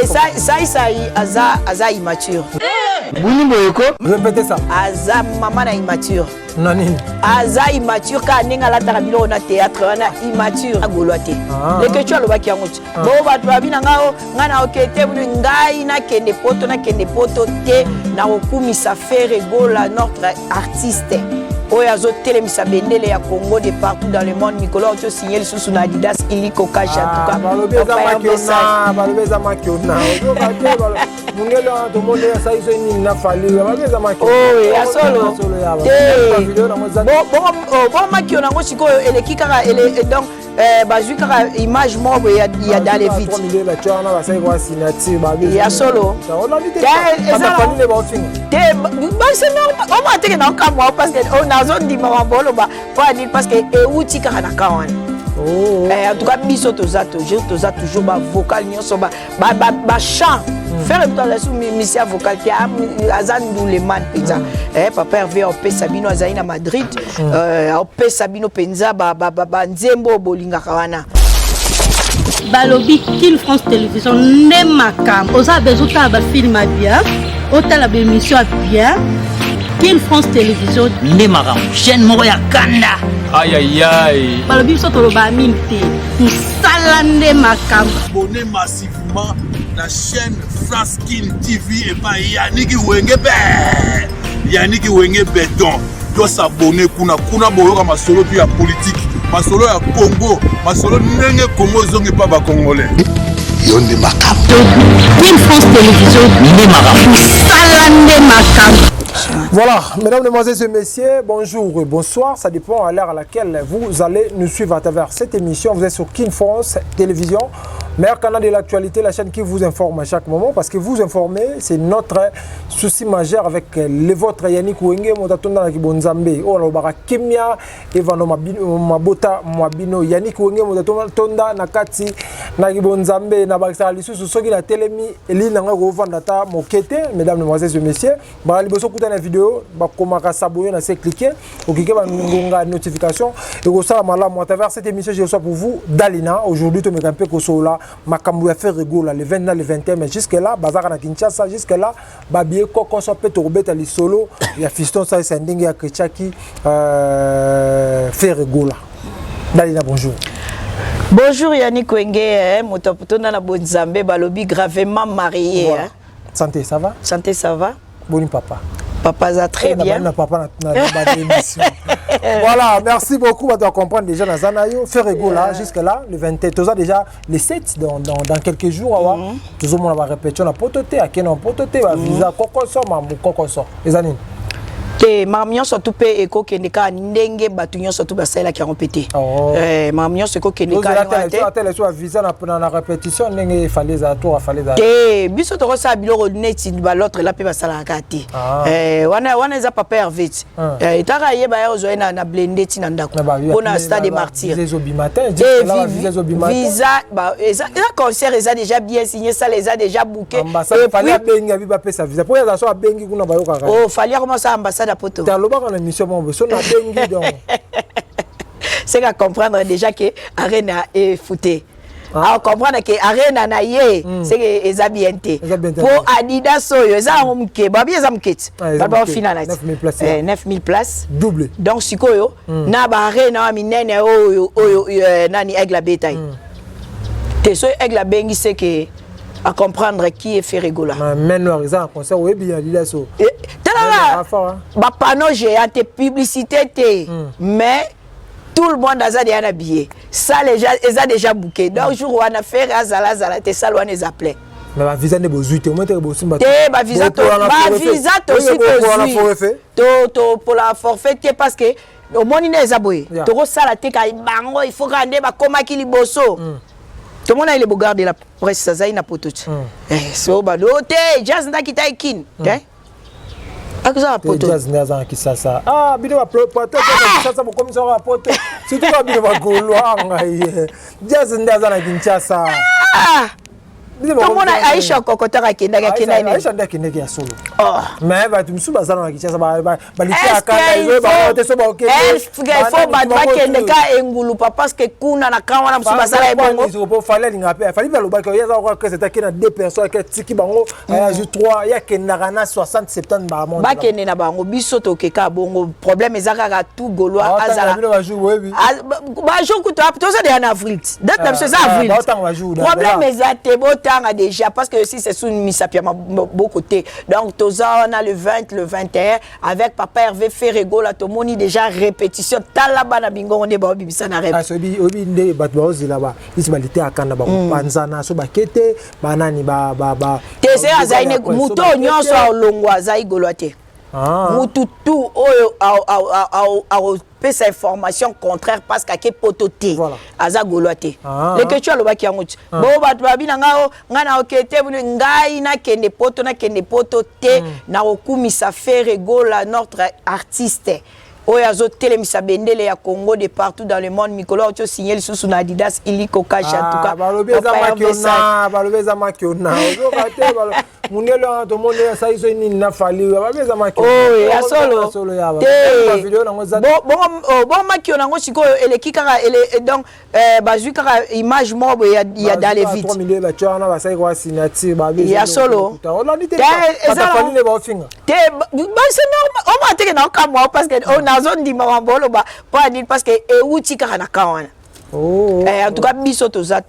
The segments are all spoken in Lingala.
Ça aza immature. Répétez ça. Aza maman na immature. Nanine. Aza immature ka ninga la tarabilo na théâtre na immature agoloate. Le que tu as le baki yangochi. Bo ba to abina ngao ngana okete bu ngai na kende poto te na okumisa faire gola notre artiste. Oyazo telemisa bendele ya Congo de partout dans le monde. Nicolas Otio signé sous na Adidas iliko kaja en tout cas. Balobeza makiona. Mungelo to monde ça iso ni na fali. Balobeza makiona. Oh ya solo. Bon makiona ngo siko eleki kaka ele donc bazui kaka image moko ya dans les vides. Ya solo. C'est normal. On va te na kamwa parce que on a zone di mabolo ba pas dire parce que euti kaka na kawan. En tout cas biso toza toujours ba vocal nyonso ba chant. Faire une translation mission vocale qui a azandu le man pizza. Papa Hervé op Sabino azaina Madrid. Op Sabino penza ba nzembo bolinga kawana. Balobi Kin France Télévision ne makam. Oza bezuta ba film bien. Ota la émission bien. Kin France Télévision ne makam. Chaîne moko ya kanda. Aïe aïe aïe. Balobi so to ba minté. Musala ne makam. Abonnez massivement la chaîne France Kin TV et pas Yannick Wenge Béton. Doit s'abonner kuna boyoka masolo puis ya politique, masolo ya Congo, masolo ndenge Congo zongi pas ba congolais. Yonde makam. Kin France Télévision ne makam. Musala ne makam. Voilà, mesdames, mesdemoiselles et messieurs, bonjour et bonsoir. Ça dépend à l'heure à laquelle vous allez nous suivre à travers cette émission. Vous êtes sur Kin France Télévision, meilleur canal de l'actualité, la chaîne qui vous informe à chaque moment. Parce que vous informer, c'est notre souci majeur avec les vôtres. Yannick Wenge, Motatonda Nakibonzambe, Olobara Kemia, Evano Mabota Mwabino, Yannick Wenge, Motatonda Nakati, Nakibonzambe, Nabaksa Lissu, Sogi la Telemi, Elina Rovandata Mokete, mesdames, mesdemoiselles et messieurs. Dans la vidéo, vous s'abonner, vous cliquer, vous cliquez sur la notification et vous savez à travers cette émission je reçois pour vous Dalina. Aujourd'hui tu me campé que sola makambu ya faire rigolo le 20 le 21 mais jusque là bazar na Kinshasa jusque là babie koko so peut robeta li solo ya fiston ça c'est ndingi ya Kichaki faire rigolo. Dalina bonjour. Bonjour Yannick Wenge, Motatonda na Bonzambe balobi gravement marié. Voilà. Santé ça va? Santé ça va? Bon papa. Papa ça très bien. Voilà, merci beaucoup de comprendre déjà dans Zanayo. Faire là jusque là, le 21, tu as déjà les 7 dans quelques jours. Tout le monde va répéter la pototé, à qui on pototé, va visa kokoso, mamu kokoso. Les années. Te mamion surtout pe eko keneka ndenge batunyo surtout basela qui ont pété. Mamion ce ko keneka la soit visa na répétition ndenge fallait za tour fallait za. Te biso to sa biloko net ba l'autre la pe basala kati. Wana za papa Hervé. Itaka yeba ya ozo na blendé tina ndako. Pona stade des martyrs. Visa ba eza concert eza déjà bien signé ça les a déjà booké. Ambassade fallait bengi abi ba pesa visa. Pour ya so bengi kuna ba yoka. Oh fallait commencer ambassade. C'est à comprendre déjà que Arena est fouté. À comprendre que Arena na ye c'est que ezabienté. Pour Adidas soyo ezamke babi ezamket. Baba final 9000 places double. Donc sikoyo na ba Arena minene oyo nani aigle la bétail. Te so aigle la bengi c'est que à comprendre qui est fait rigola. Mais non, ils ont un concert oui bien Adidas so. Bah panneau géant publicité mais tout le monde a déjà habillé ça les gens ils ont déjà booké donc jour où on a fait azala te ça on les appelait mais ma visa ne bozuite au moins te bosimba te visa to pour la forfait parce que au moins il est aboyé to ça la te ka bango il faut rendre ba koma ki liboso tout le monde il est beau garder la presse ça ina poto so ba dote jazz ndaki taikin jazz ndaza kisasa bino ba pote kisasa mo komisa ba pote surtout ba bino ba golo anga jazz ndaza na Kinshasa tomona Aïcha kokotaka kendaka kendaka Aïcha ndakendeki ya solo oh mais bato misusu bazala na Kinshasa baliti akanda faut bakendeka engulu parce que kuna na kawana misusu bazala ebongo po fallait linga pe fallait balobaka yaza kwa que c'était que na deux personnes que tiki bango aya ju 3 ya kendaka na 60 70 ba monde bakende na bango biso tokeka bongo problème ezaka tout gaulois azala ba jour kuto toza de en avril date na biso avril problème ezate botanga déjà parce que si c'est sous misapia beaucoup côté donc toza on a le 20 le 21 avec papa Hervé Ferrego la tomoni déjà répétition talaba na bingo on est ba bibisa na rep obi nde bat ba ozila ba isi balite akanda ba panzana so bakete banani ba tese azaine muto nyonso olongwa zai goloate mutu tout oyo au pesa information contraire parce que pototé aza goloate le que tu alobaki yango bo batu babina ngao ngana okete ngai na kende poto te na okumisa Ferrego la notre artiste oyazo telemisa bendele ya Congo de partout dans le monde mikolo tu signé sous na Adidas iliko cash en tout cas balobeza makiona ozo kate munelo to monde ya saizo ni na fali balobeza makiona ya solo ya ba video na ngoza bon makiona ngo sikoyo eleki kaka donc bazui kaka image mobo ya dans les vides 3 millions ba tchana ba sai kwa signature ba ya solo fali ne ba ofinga te ba c'est normal on va te na kamwa parce que on a zone di mambolo ba pas dire parce que euti kaka na kawana en tout cas biso toza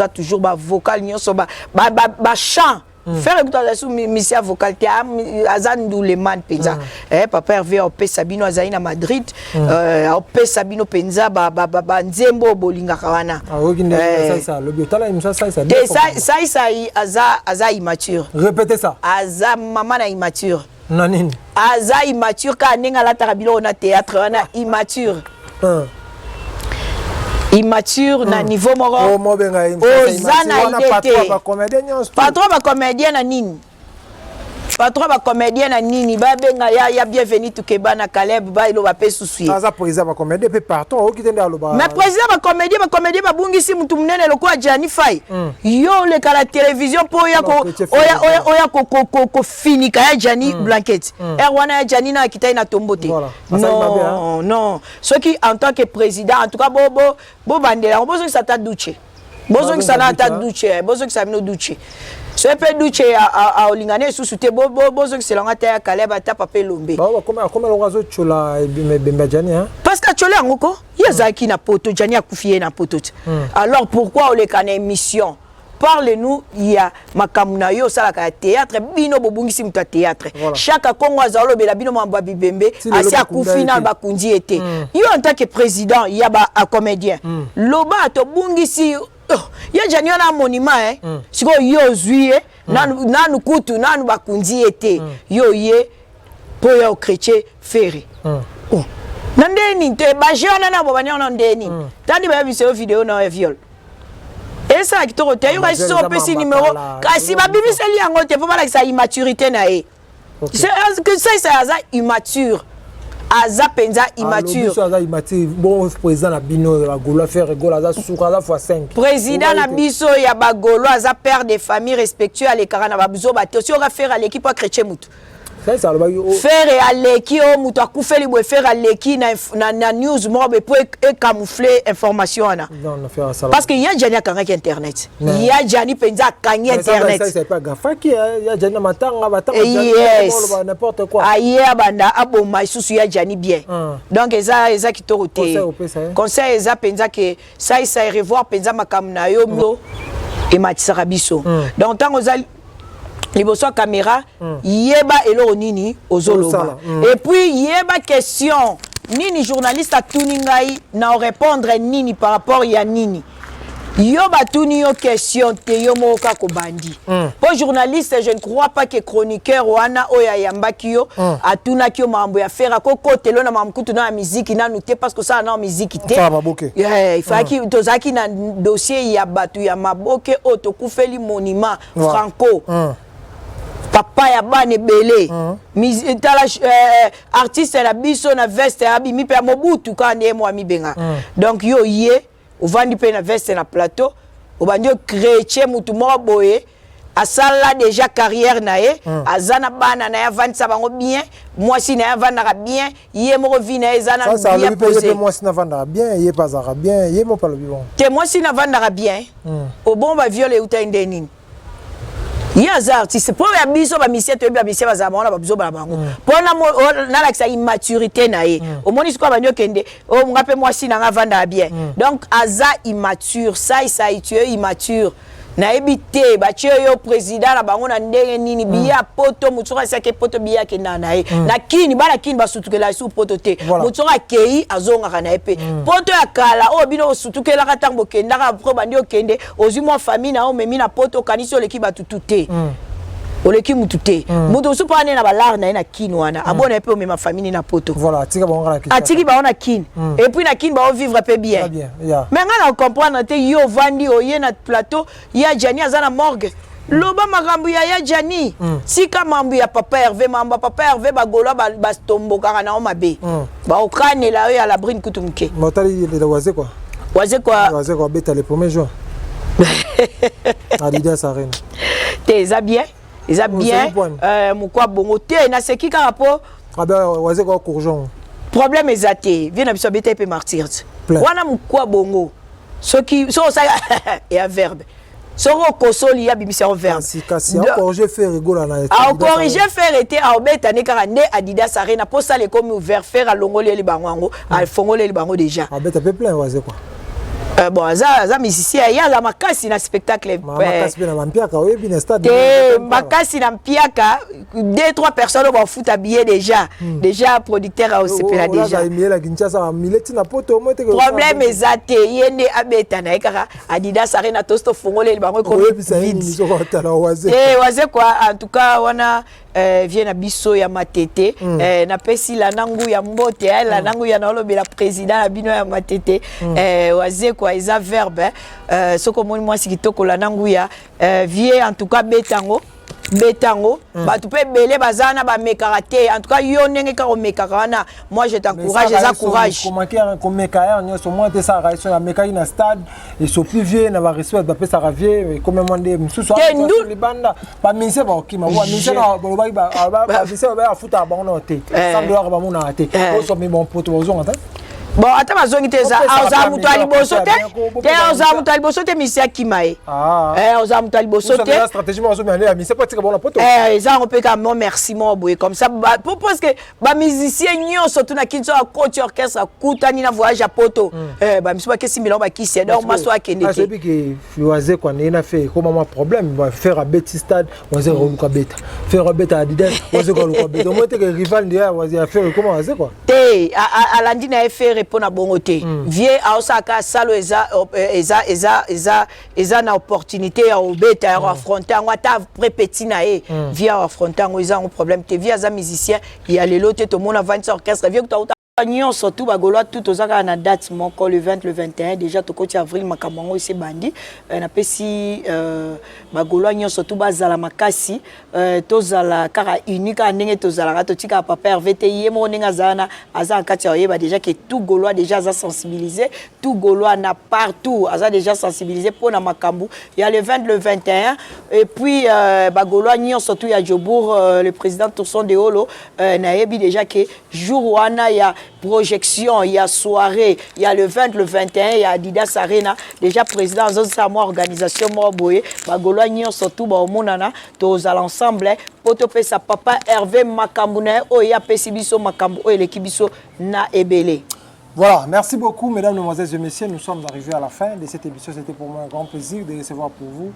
toujours ba vocal nyonso ba chant faire écouter la sous mission vocal te azandu le man penza papa Hervé au Sabino azaina Madrid au Sabino penza ba nzembo bolinga kawana ça le biotala imsa ça aza immature répétez ça aza maman na immature nanini aza immature ka nenga la tarabilo na théâtre wana immature immature na niveau moro ozana idete patron ba comédien na nini patron ba comédien na nini ba benga ya bienvenue tukeba na Caleb ba ilo ba pesusuye aza président ba comédien pe partout okitenda aloba mais président ba comédien ba bungisi mutu munene lokwa Jani Fai yo le kala télévision po ya ko finika ya Jani Blanquette wana ya Jani na kitai na tombote non ce qui en tant que président en tout cas bo bandela bozo ki sata duche bozo ki sana ta duche bozo ki samino duche ce peut duche a olingane susute bozo ki selanga ta Kaleba ta pape lombe comme lorazo chola bemba Jani hein parce que chola ngoko yazaki na poto Jani akufie na poto alors pourquoi on les kana émission parle-nous il y a makamuna yo sala ka théâtre bino bobungisi muta théâtre chaque Congo azalo bela bino mamba bibembe asi akufi na bakundi ete yo en tant que président il y a ba comédien loba to bungisi ya Jani na monument siko yo zuie nanu kutu nanu bakundi ete yo ye po ya chrétien ferré nandeni te ba jona na bobanya na ndeni tandi ba biso vidéo na viol et ça qui te retient yo kasi so pesi numéro kasi ba bibiseli yango te pas la immaturité na e c'est que ça aza immature aza penza immature aza immature bon président na bino la Gaulois faire Gaulois aza suka aza fois 5 président na biso ya ba Gaulois aza père de famille respectueux à l'écart na ba biso ba to si on va faire à l'équipe chrétien mutu faire à l'équipe mutu akufeli bo faire à l'équipe na news mobe pour camoufler information na parce que ya Jani kangi internet ya Jani penza kangi internet ça c'est pas gafaki ya Jani matanga batanga n'importe quoi aye banda aboma isusu ya Jani bien donc eza ki torote conseil eza penza que ça revoir penza makamna yo et matisara biso donc tango za liboso caméra yeba elo nini ozoloba et puis yeba question nini journaliste a tuningai na répondre nini par rapport ya nini yo batuni yo question te yo moka ko bandi pour journaliste je ne crois pas que chroniqueur wana oya yambaki yo atuna ki yo mambo ya faire ko kotelo na mamkutu na musique na nuté parce que ça na musique te il faut ki tozaki na dossier ya batu ya maboke otokufeli monument franco papa ya bane belé artiste la biso na veste abi mi pe mobutu quand est moi mi benga donc yo yé ovandi pe na veste na plateau obandi chrétien mutu mo boye asala déjà carrière na ye azana bana na ya vandisa bango bien mwasi na ya vandaka bien ye moko vi na ye eza na bien posé mwasi na vandaka bien ye pas azaka bien ye mo palo bibon te mwasi na vandaka bien au bon ba viole uta ndenini ye aza artiste po ya biso ba misie to ba misie bazama ona ba biso ba bango pona na la immaturité na ye au moni siko ba nyokende o ngape mwasi na nga vandaka bien donc aza immature ça tu es immature na ebité ba yo président la bango na ndenge nini biya poto mutsura sake poto biya ke na ye na kini bala kini basutukela su poto te mutsura kei azonga kana epe poto ya kala o bino sutukela katango kenda ka pro bandi okende ozwi mo famille na o memi na poto kanisi leki batutute oleki mutute mutu supane na balar na na kini wana abona epe o mema famille na poto voilà tika bango na kini atiki ba ona kini et puis na kini ba vivre peu bien mais ngana comprendre te yo vandi oye na plateau ya Jani azana morgue loba makambu ya Jani sika mambu ya papa Hervé mamba papa Hervé bagola bastomboka na o mabe ba okane la yo à la brine kutumke motali de waze quoi beta le 1er juin Adidas Arena te za bien ils a bien mukwa bongo te na seki ka rapport waze ko courgeon problème ezate vient na biso beta pe martyr wana mukwa bongo soki so ça et un verbe soro kosoli ya bimisa en verbe kasi corriger faire rigola na a corriger faire était a beta ne kara ne Adidas Arena pour ça les comme ouvert faire à longole les bango a fongole les bango déjà a beta pe plein waze quoi bon za musicien ya la makasi na spectacle makasi na mpiaka oyebi na stade makasi na mpiaka 2-3 personnes vont foutre habillé déjà producteur au CPA déjà problème ezate yende abeta na ekaka Adidas Arena tosto fongole le bango comme waze quoi en tout cas wana vient na biso ya matete na pesi la nangu ya mbote la nangu ya nalobe la président ya bino ya matete waze quoi eza verbe soko moni moi sikitoko la nangu ya vie en tout cas betango ba tu peux belé bazana ba mekarate en tout cas yo ndenge ka omekakana moi je t'encourage ça courage comme mekaya nyoso moi te ça réaction ya mekaki na stade et so plus vieux na ba respect ba pesa ravier comme monde mususu les banda ba minse ba okima wa minse na ba minse ba futa ba on te $100 ba mona te o so mi bon poto ozo ata bon ata bazongi te za oza mutu aliboso te oza mutu aliboso te misi akimae oza mutu aliboso te stratégie mo ozo mi c'est pas tika bona poto eza opeka mon merci mon boye comme ça parce que ba musicien nyonso tuna kinso a coach orchestre kutani na voyage à poto ba misi ba kesi milon ba kisi donc maso akende te asebi ke fiwaze kwa na fait comment moi problème va faire à Betty Stade waze ko beta faire beta Adidas waze ko beta moi te que rival dia waze faire comment waze quoi te alandi na faire pona bongote vie aosaka salo eza na opportunité ya obeta ya affronter ngata prépéti na e vie affronter ngo un problème te vie za musicien ya lelo te to mona 20 orchestre vie to Nyon surtout bagolo tout aux na date moko le 20 le 21 déjà to koti avril makamongo ise bandi na pesi bagolo nyon surtout bazala makasi tozala kara unique ndenge tozala to tika papa RVT yemo ndenge zana aza kati ya yeba déjà que tout golois déjà za sensibilisé tout golois na partout aza déjà sensibilisé pour na makambu il y a le 20 le 21 et puis bagolo nyon surtout ya Jobour le président Tourson de Holo na yebi déjà que jour wana ya projection, il y a soirée, il y a le 20, le 21, il y a Adidas Arena. Déjà, président, moi, organisation, moi, boye, bagolo, nyon, surtout, bah, au monana, tous à l'ensemble, potope sa papa, Hervé Makambouné, oya, pesibiso, Makambo, oya, l'équibiso, na ebele. Voilà, merci beaucoup, mesdames, mesdemoiselles et messieurs. Nous sommes arrivés à la fin de cette émission. C'était pour moi un grand plaisir de recevoir pour vous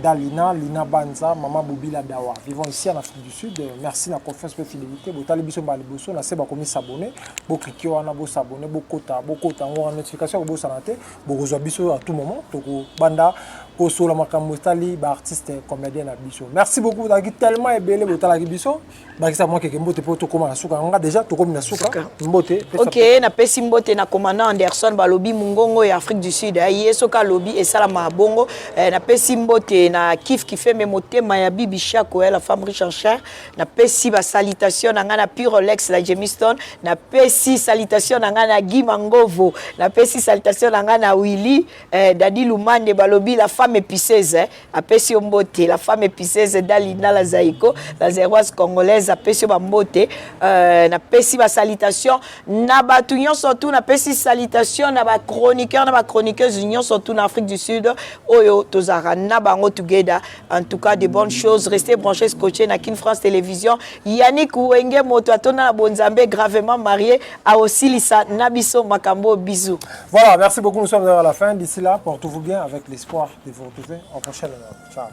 Dalina, Lina Banza, Maman Bobila Dawa. Vivons ici en Afrique du Sud. Merci la confiance et la fidélité. Vous avez besoin de vous abonner. Vous s'abonner. Vous cliquez, vous abonner. Vous cliquez, vous avez notification. Vous abonner. Vous abonner à tout moment. Vous banda. Koso la makamotali ba artiste comédien na biso. Merci beaucoup d'avoir tellement ébélé botala biso. Ba kisa moi que mbote pour to koma na suka. On a déjà to comme na suka. Mbote. OK, na pesi mbote na commandant Anderson balobi mungongo ya Afrique du Sud. Yeso ka lobby et sala ma bongo. Na pesi mbote na kif qui fait mes motema ya Bibi Chako la femme riche en chair. Na pesi ba salutation na ngana Pyrolex la Jemiston. Na pesi salutation na ngana Guy Mangovo. Na pesi salutation na ngana Willy Dadi Lumande balobi la femme femme épiceuse, apesi mbote, la femme épiceuse Dalina la Zaïko, la zéroise congolaise, apesi mbote, na pesi ba salutation, na ba tout surtout na pesi salutation, na ba chroniqueur, na ba chroniqueuse union surtout en Afrique du Sud, oyo tozara na bango together. En tout cas, de bonnes choses. Restez branchés, scotchés na Kin France Télévision. Yannick Ouenge Moto Atona Bonzambe gravement marié à Osilisa Nabiso Makambo. Bisous. Voilà, merci beaucoup. Nous sommes à la fin. D'ici là, portez-vous bien avec l'espoir de vous retrouver en prochaine. Ciao.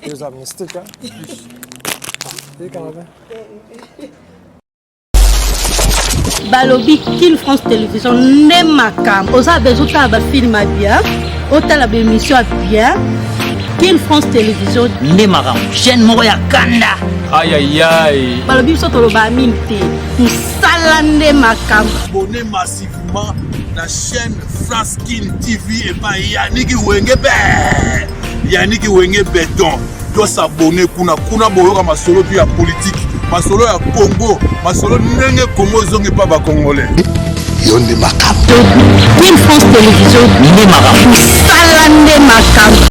Les amnistiques, hein? Balobi Kin France Télévision ne makam. Osa bezuta ba film bien. Ota la émission bien. Kin France Télévision ne makam. Chaîne moya kanda. Aïe aïe aïe. Balobi soto lo ba minte. Musala ne makam. Abonnez massivement la chaîne France Kin TV et pas Yannick Ouenge Yannick Ouenge Béton. Doit s'abonner kuna boyoka masolo puis ya politique. Masolo ya Congo, masolo nenge Congo zonge pa ba congolais. Yonde makam. Kin France Télévision ne makam. Musala ne makam.